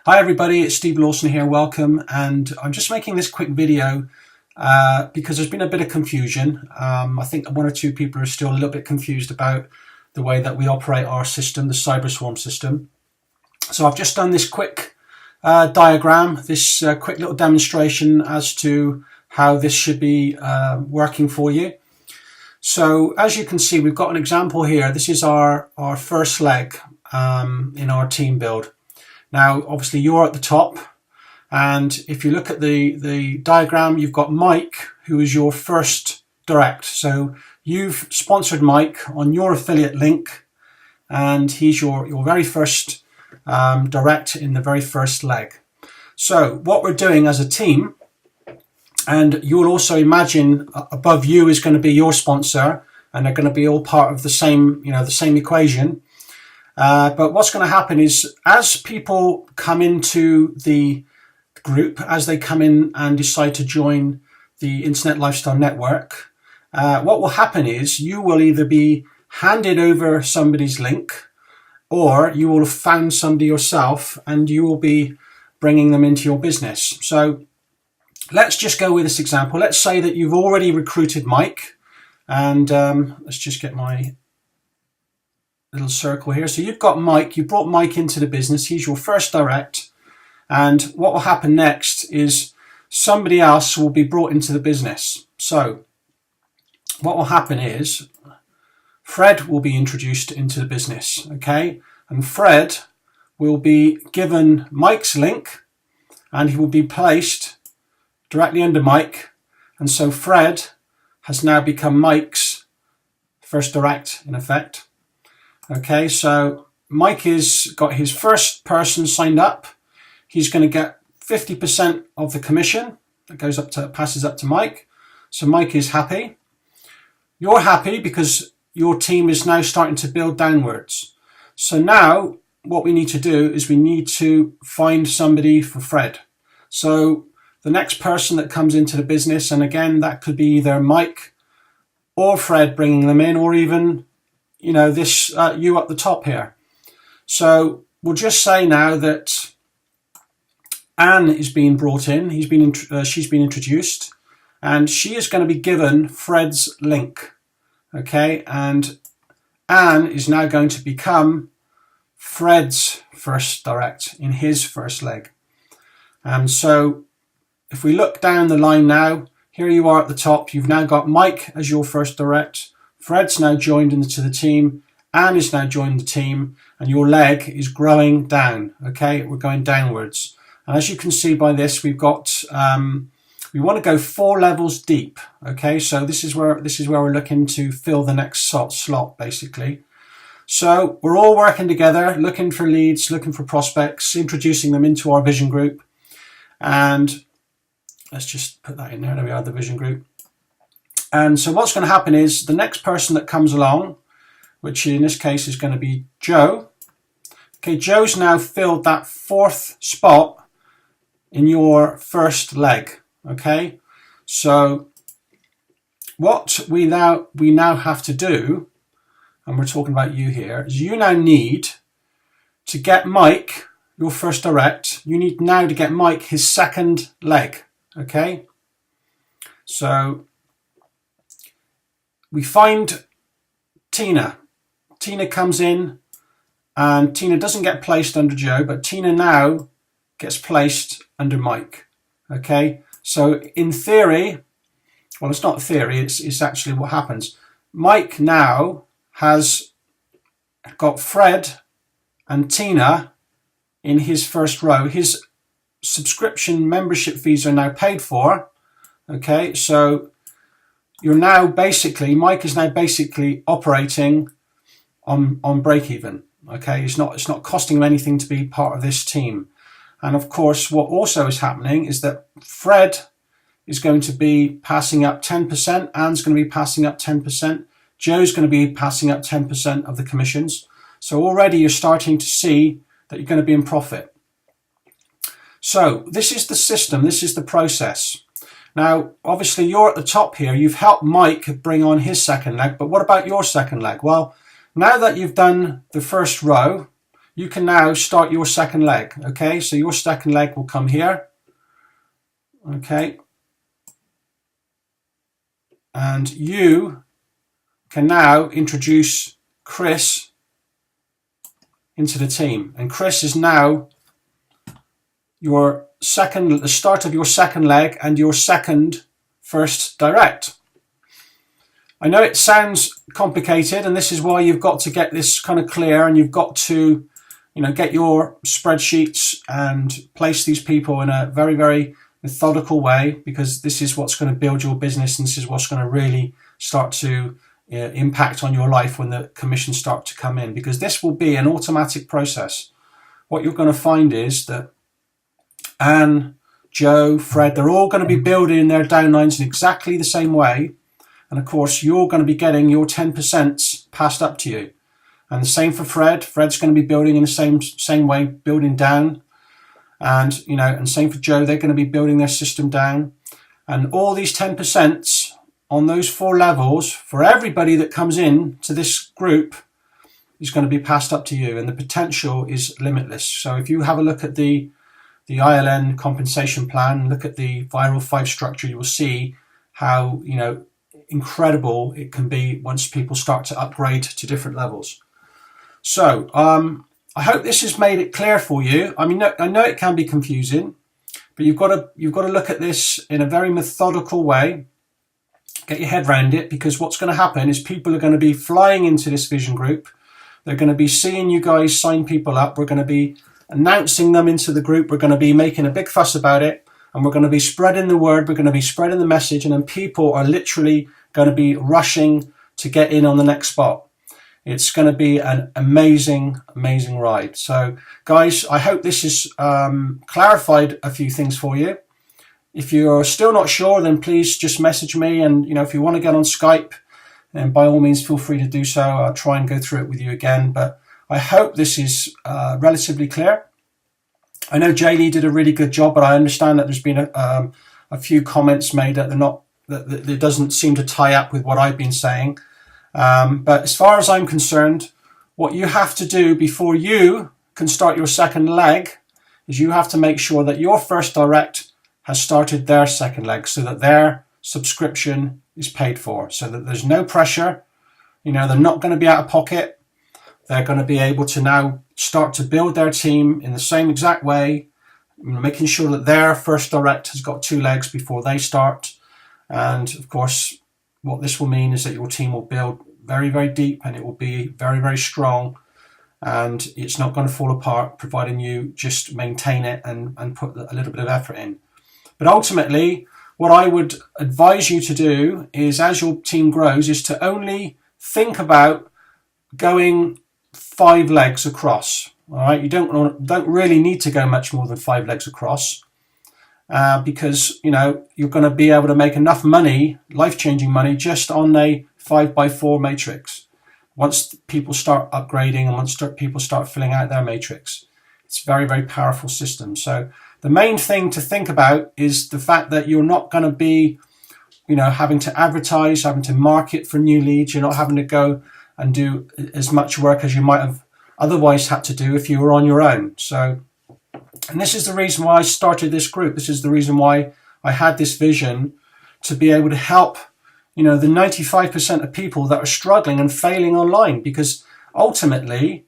Hi everybody, it's Steve Lawson here, welcome, and I'm just making this quick video because there's been a bit of confusion. I think one or two people are still a little bit confused about the way that we operate our system, the CyberSwarm system. So I've just done this quick diagram, this quick little demonstration as to how this should be working for you. So as you can see, we've got an example here. This is our first leg in our team build. Now, obviously you're at the top, and if you look at the diagram, you've got Mike, who is your first direct. So you've sponsored Mike on your affiliate link, and he's your very first direct in the very first leg. So what we're doing as a team, and you'll also imagine above you is going to be your sponsor, and they're going to be all part of the same, the same equation. But what's going to happen is, as people come into the group, as they come in and decide to join the Internet Lifestyle Network, what will happen is you will either be handed over somebody's link, or you will have found somebody yourself and you will be bringing them into your business. So let's just go with this example. Let's say that you've already recruited Mike, and let's just get my little circle here. So you've got Mike, you brought Mike into the business, he's your first direct, and what will happen next is somebody else will be brought into the business. So what will happen is Fred will be introduced into the business, okay? And Fred will be given Mike's link, and he will be placed directly under Mike, and so Fred has now become Mike's first direct in effect. Okay, so Mike has got his first person signed up. He's going to get 50% of the commission that goes up to, passes up to Mike. So Mike is happy. You're happy because your team is now starting to build downwards. So now what we need to do is we need to find somebody for Fred. So the next person that comes into the business, and again, that could be either Mike or Fred bringing them in, or even, this you up the top here. So we'll just say now that Anne is being brought in. She's been introduced, and she is going to be given Fred's link. Okay, and Anne is now going to become Fred's first direct in his first leg. And so if we look down the line now, here you are at the top. You've now got Mike as your first direct. Fred's now joined into the team. Anne is now joined the team, and your leg is growing down. Okay, we're going downwards. And as you can see by this, we've got, we want to go 4 levels deep. Okay, so this is where we're looking to fill the next slot, basically. So we're all working together, looking for leads, looking for prospects, introducing them into our vision group. And let's just put that in there. There we are, the vision group. And so what's going to happen is the next person that comes along, which in this case is going to be Joe. Okay, Joe's now filled that 4th spot in your first leg. Okay, so what we now have to do, and we're talking about you here, is you now need to get Mike, your first direct, you need now to get Mike his second leg. Okay, so we find Tina. Tina comes in, and Tina doesn't get placed under Joe, but Tina now gets placed under Mike. Okay, so in theory, well, it's not theory, it's actually what happens. Mike now has got Fred and Tina in his first row. His subscription membership fees are now paid for. Okay, so you're now basically, Mike is now basically operating on break even. Okay, it's not costing him anything to be part of this team. And of course, what also is happening is that Fred is going to be passing up 10%, Anne's going to be passing up 10%, Joe's going to be passing up 10% of the commissions. So already you're starting to see that you're going to be in profit. So this is the system, this is the process. Now, obviously you're at the top here. You've helped Mike bring on his second leg, but what about your second leg? Well, now that you've done the first row, you can now start your second leg. Okay, so your second leg will come here. Okay, and you can now introduce Chris into the team, and Chris is now the start of your second leg and your second first direct. I know it sounds complicated, and this is why you've got to get this kind of clear, and you've got to, get your spreadsheets and place these people in a very, very methodical way, because this is what's going to build your business, and this is what's going to really start to impact on your life when the commissions start to come in, because this will be an automatic process. What you're going to find is that Anne, Joe, Fred, they're all going to be building their downlines in exactly the same way. And of course, you're going to be getting your 10% passed up to you. And the same for Fred. Fred's going to be building in the same way, building down. And, and same for Joe. They're going to be building their system down. And all these 10% on those 4 levels for everybody that comes in to this group is going to be passed up to you. And the potential is limitless. So if you have a look at the ILN compensation plan, look at the Viral 5 structure, you will see how, incredible it can be once people start to upgrade to different levels. So I hope this has made it clear for you. I mean, I know it can be confusing, but you've got to look at this in a very methodical way. Get your head around it, because what's going to happen is people are going to be flying into this vision group. They're going to be seeing you guys sign people up. We're going to be announcing them into the group. We're going to be making a big fuss about it, and we're going to be spreading the word. We're going to be spreading the message, and then people are literally going to be rushing to get in on the next spot. It's going to be an amazing, amazing ride. So guys, I hope this has clarified a few things for you. If you're still not sure, then please just message me. And, if you want to get on Skype, then by all means, feel free to do so. I'll try and go through it with you again. But I hope this is relatively clear. I know Jay Lee did a really good job, but I understand that there's been a few comments made that that it doesn't seem to tie up with what I've been saying. But as far as I'm concerned, what you have to do before you can start your second leg is you have to make sure that your first direct has started their second leg, so that their subscription is paid for, so that there's no pressure. They're not going to be out of pocket. They're going to be able to now start to build their team in the same exact way, making sure that their first direct has got 2 legs before they start. And of course, what this will mean is that your team will build very, very deep, and it will be very, very strong, and it's not going to fall apart, providing you just maintain it and put a little bit of effort in. But ultimately, what I would advise you to do is, as your team grows, is to only think about going 5 legs across. All right, you don't really need to go much more than 5 legs across. Because you're going to be able to make enough money, life-changing money, just on a 5x4 matrix. Once people start upgrading and once people start filling out their matrix, it's a very, very powerful system. So the main thing to think about is the fact that you're not going to be, having to advertise, having to market for new leads. You're not having to go and do as much work as you might have otherwise had to do if you were on your own. So. And this is the reason why I started this group. This is the reason why I had this vision, to be able to help, the 95% of people that are struggling and failing online. Because ultimately,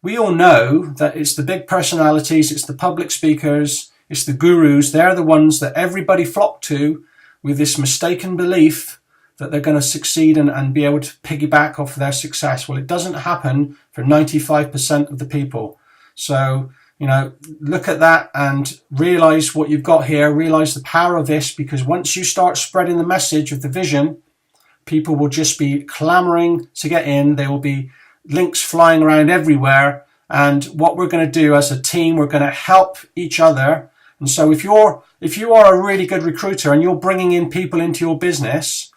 we all know that it's the big personalities, it's the public speakers, it's the gurus. They're the ones that everybody flocked to with this mistaken belief that they're going to succeed and be able to piggyback off their success. Well, it doesn't happen for 95% of the people. So, look at that and realize what you've got here, realize the power of this, because once you start spreading the message of the vision, people will just be clamoring to get in. There will be links flying around everywhere. And what we're going to do as a team, we're going to help each other. And so if you are a really good recruiter and you're bringing in people into your business,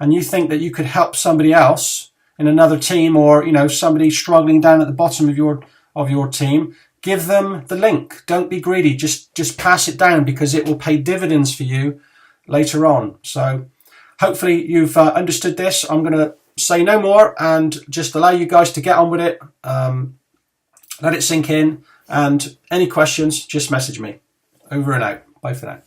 and you think that you could help somebody else in another team, or somebody struggling down at the bottom of your team, give them the link. Don't be greedy. Just pass it down, because it will pay dividends for you later on. So hopefully you've understood this. I'm going to say no more and just allow you guys to get on with it. let it sink in, and any questions, just message me. Over and out. Bye for now.